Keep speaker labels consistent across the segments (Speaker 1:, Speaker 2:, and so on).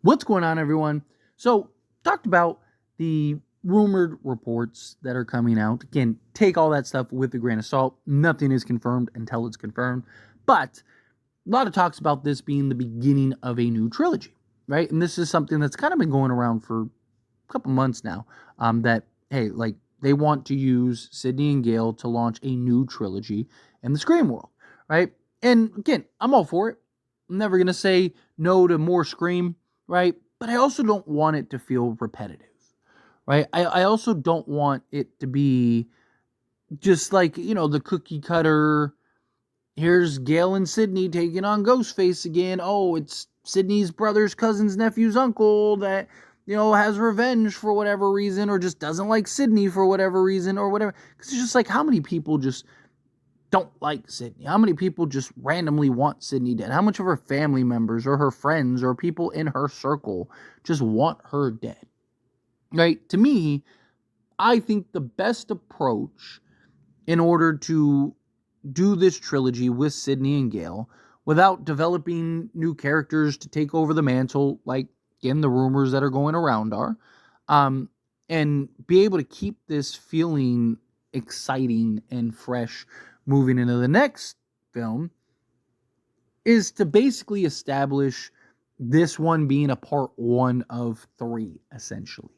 Speaker 1: What's going on, everyone? So, talked about the rumored reports that are coming out. Again, take all that stuff with a grain of salt. Nothing is confirmed until it's confirmed. But a lot of talks about this being the beginning of a new trilogy, right? And this is something that's kind of been going around for a couple months now. That, hey, like, they want to use Sidney and Gale to launch a new trilogy in the Scream world, right? And again, I'm all for it. I'm never going to say no to more Scream, right? But I also don't want it to feel repetitive, right? I also don't want it to be just like, the cookie cutter. Here's Gale and Sidney taking on Ghostface again. Oh, it's Sidney's brother's cousin's nephew's uncle that, has revenge for whatever reason, or just doesn't like Sidney for whatever reason, or whatever. Because it's just like, how many people just don't like Sidney? How many people just randomly want Sidney dead? How much of her family members or her friends or people in her circle just want her dead? Right? To me, I think the best approach in order to do this trilogy with Sidney and Gale without developing new characters to take over the mantle, like, again, the rumors that are going around are, and be able to keep this feeling exciting and fresh moving into the next film, is to basically establish this one being a part one of three, essentially,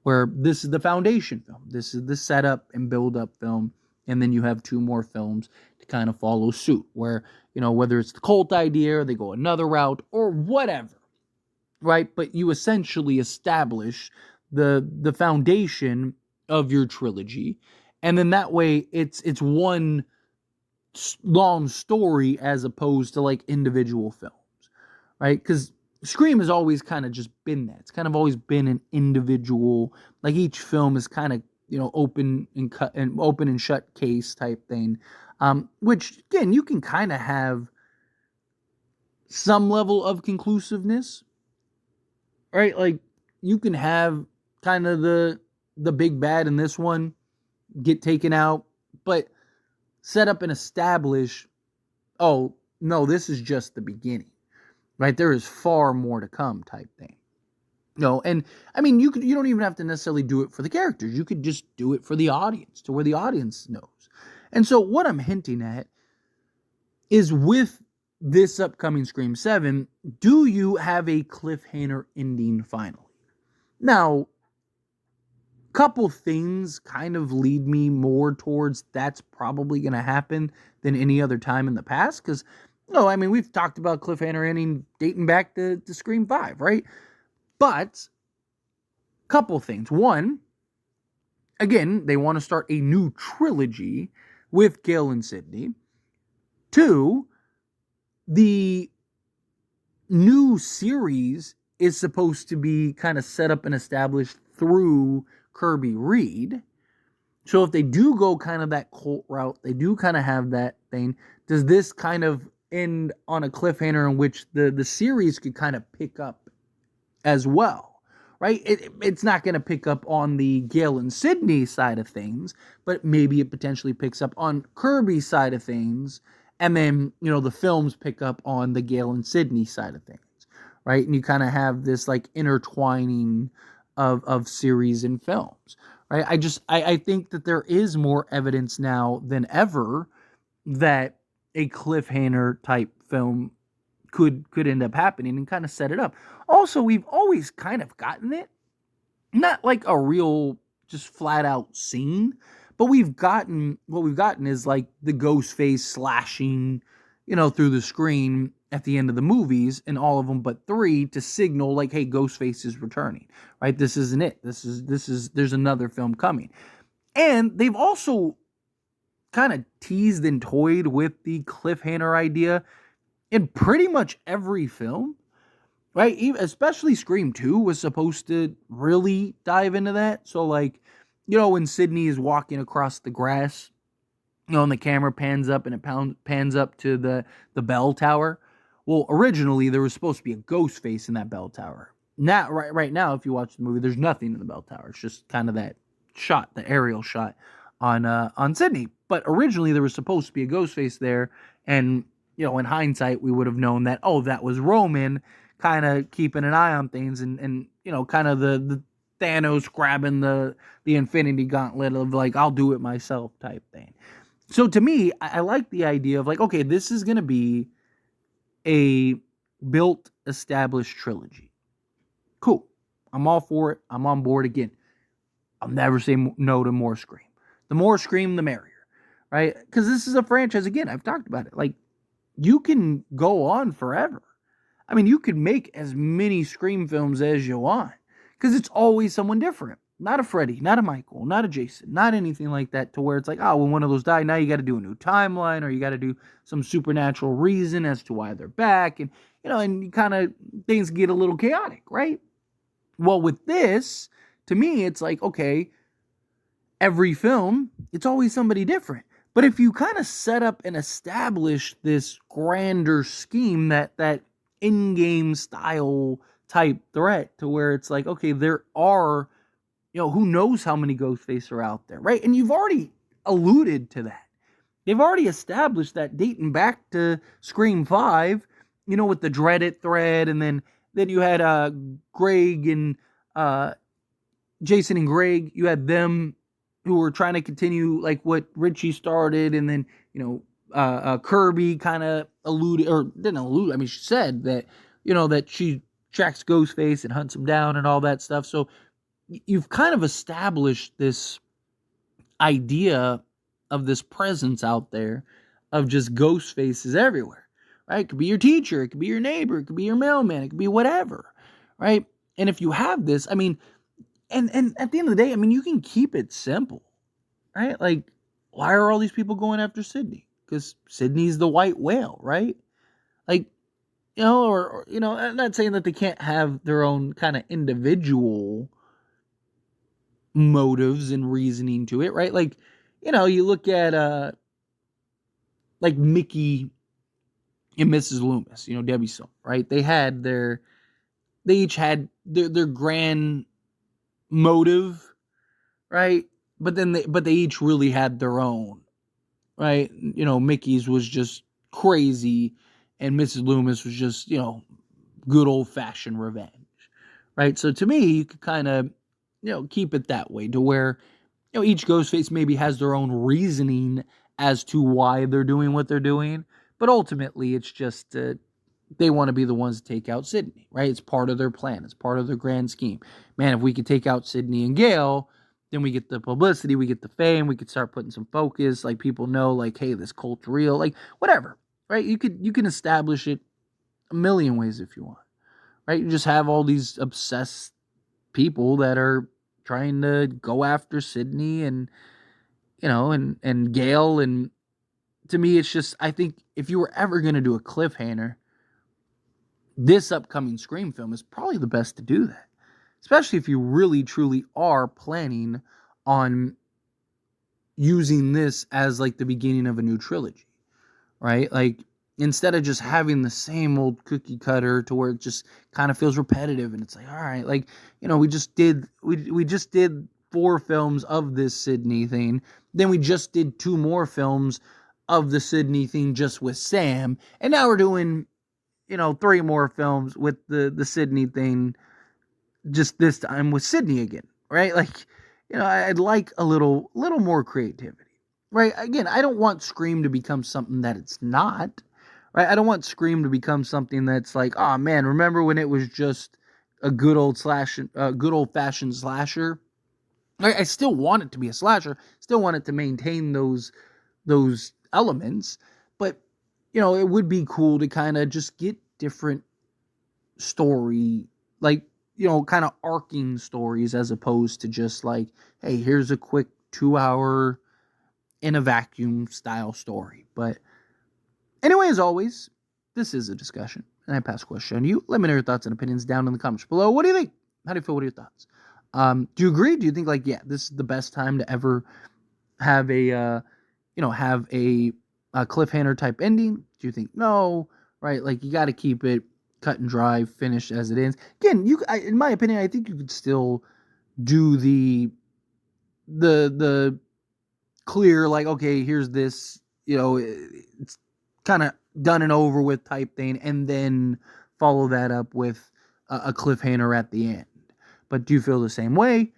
Speaker 1: where this is the foundation film. This is the setup and build-up film, and then you have two more films to kind of follow suit, where, whether it's the cult idea, or they go another route, or whatever, right? But you essentially establish the foundation of your trilogy, and then that way it's one long story as opposed to like individual films, right? Because Scream has always kind of just been that. It's kind of always been an individual, like each film is kind of, open and shut case type thing, which again, you can kind of have some level of conclusiveness, right? Like, you can have kind of the big bad in this one get taken out, but set up and establish, oh, no, this is just the beginning, right? There is far more to come type thing. And I mean, you don't even have to necessarily do it for the characters. You could just do it for the audience, to where the audience knows. And so what I'm hinting at is, with this upcoming Scream 7, do you have a cliffhanger ending finally? Now, couple things kind of lead me more towards that's probably going to happen than any other time in the past. Because, we've talked about cliffhanger ending dating back to Scream 5, right? But, couple things. One, again, they want to start a new trilogy with Gale and Sidney. Two, the new series is supposed to be kind of set up and established through Kirby Reed. So if they do go kind of that cult route, they do kind of have that thing, does this kind of end on a cliffhanger in which the series could kind of pick up as well, right? It's not going to pick up on the Gale and Sidney side of things, but maybe it potentially picks up on Kirby's side of things, and then, the films pick up on the Gale and Sidney side of things, right? And you kind of have this like intertwining of series and films, right? I think that there is more evidence now than ever that a cliffhanger type film could end up happening and kind of set it up. Also, we've always kind of gotten it, not like a real just flat out scene, but what we've gotten is like the Ghostface slashing, through the screen at the end of the movies, in all of them but three, to signal like, hey, Ghostface is returning, right? This isn't it. There's another film coming. And they've also kind of teased and toyed with the cliffhanger idea in pretty much every film, right? Especially Scream 2 was supposed to really dive into that. So, like, when Sidney is walking across the grass, and the camera pans up and it pans up to the bell tower. Well, originally, there was supposed to be a Ghostface in that bell tower. Now, right now, if you watch the movie, there's nothing in the bell tower. It's just kind of that shot, the aerial shot on Sidney. But originally, there was supposed to be a Ghostface there, and in hindsight, we would have known that, oh, that was Roman kind of keeping an eye on things, and kind of the Thanos grabbing the Infinity Gauntlet of like, I'll do it myself type thing. So to me, I like the idea of like, okay, this is going to be a built, established trilogy. Cool. I'm all for it. I'm on board again. I'll never say no to more Scream. The more Scream, the merrier, right? Because this is a franchise, again, I've talked about it. Like, you can go on forever. I mean, you could make as many Scream films as you want because it's always someone different. Not a Freddy, not a Michael, not a Jason, not anything like that to where it's like, oh, when one of those died, now you got to do a new timeline or you got to do some supernatural reason as to why they're back. And, and kind of things get a little chaotic, right? Well, with this, to me, it's like, okay, every film, it's always somebody different. But if you kind of set up and establish this grander scheme, that in-game style type threat to where it's like, okay, there are, who knows how many Ghostface are out there, right? And you've already alluded to that. They've already established that dating back to Scream 5, with the dreaded thread, and then you had Greg and Jason and Greg. You had them who were trying to continue like what Richie started, and then Kirby kind of alluded, or didn't allude. I mean, she said that that she tracks Ghostface and hunts him down and all that stuff. So you've kind of established this idea of this presence out there of just ghost faces everywhere, right? It could be your teacher, it could be your neighbor, it could be your mailman, it could be whatever, right? And if you have this, I mean, and at the end of the day, I mean, you can keep it simple, right? Like, why are all these people going after Sidney? Because Sidney's the white whale, right? Like, or I'm not saying that they can't have their own kind of individual motives and reasoning to it, right? Like, you look at like Mickey and Mrs. Loomis, Debbie's son, right? They each had their grand motive, right? But they each really had their own, right? Mickey's was just crazy, and Mrs. Loomis was just, good old fashioned revenge, right? So to me, you could kind of, keep it that way to where, each Ghostface maybe has their own reasoning as to why they're doing what they're doing, but ultimately it's just they want to be the ones to take out Sidney, right? It's part of their plan. It's part of their grand scheme. Man, if we could take out Sidney and Gale, then we get the publicity, we get the fame, we could start putting some focus, like people know, like, hey, this cult's real, like whatever, right? You can establish it a million ways if you want, right? You just have all these obsessed people that are trying to go after Sidney and and Gale, and to me it's just, I think if you were ever going to do a cliffhanger, this upcoming Scream film is probably the best to do that, especially if you really truly are planning on using this as like the beginning of a new trilogy, right? Like, instead of just having the same old cookie cutter to where it just kind of feels repetitive, and it's like, all right, like, we just did 4 films of this Sidney thing, then we just did 2 more films of the Sidney thing just with Sam, and now we're doing 3 more films with the Sidney thing, just this time with Sidney again, right? Like, I'd like a little more creativity, right? Again, I don't want Scream to become something that it's not, right? I don't want Scream to become something that's like, oh man, remember when it was just a good old fashioned slasher? I still want it to be a slasher, still want it to maintain those elements, but it would be cool to kind of just get different story, like, kind of arcing stories, as opposed to just like, hey, here's a quick 2-hour in a vacuum style story. But anyway, as always, this is a discussion, and I pass the question on to you. Let me know your thoughts and opinions down in the comments below. What do you think? How do you feel? What are your thoughts? Do you agree? Do you think like, yeah, this is the best time to ever have a cliffhanger type ending? Do you think no? Right? Like, you got to keep it cut and dry, finished as it ends. Again, in my opinion, I think you could still do the clear, like, okay, here's this, it's kind of done and over with type thing, and then follow that up with a cliffhanger at the end. But do you feel the same way?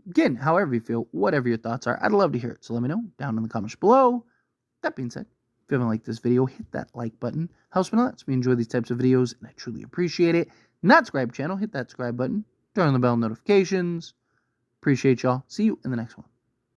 Speaker 1: Again, however you feel, whatever your thoughts are, I'd love to hear it. So let me know down in the comments below. That being said, if you haven't liked this video, hit that like button. Helps me a lot. So we enjoy these types of videos, and I truly appreciate it. Not subscribe channel, hit that subscribe button. Turn on the bell notifications. Appreciate y'all. See you in the next one.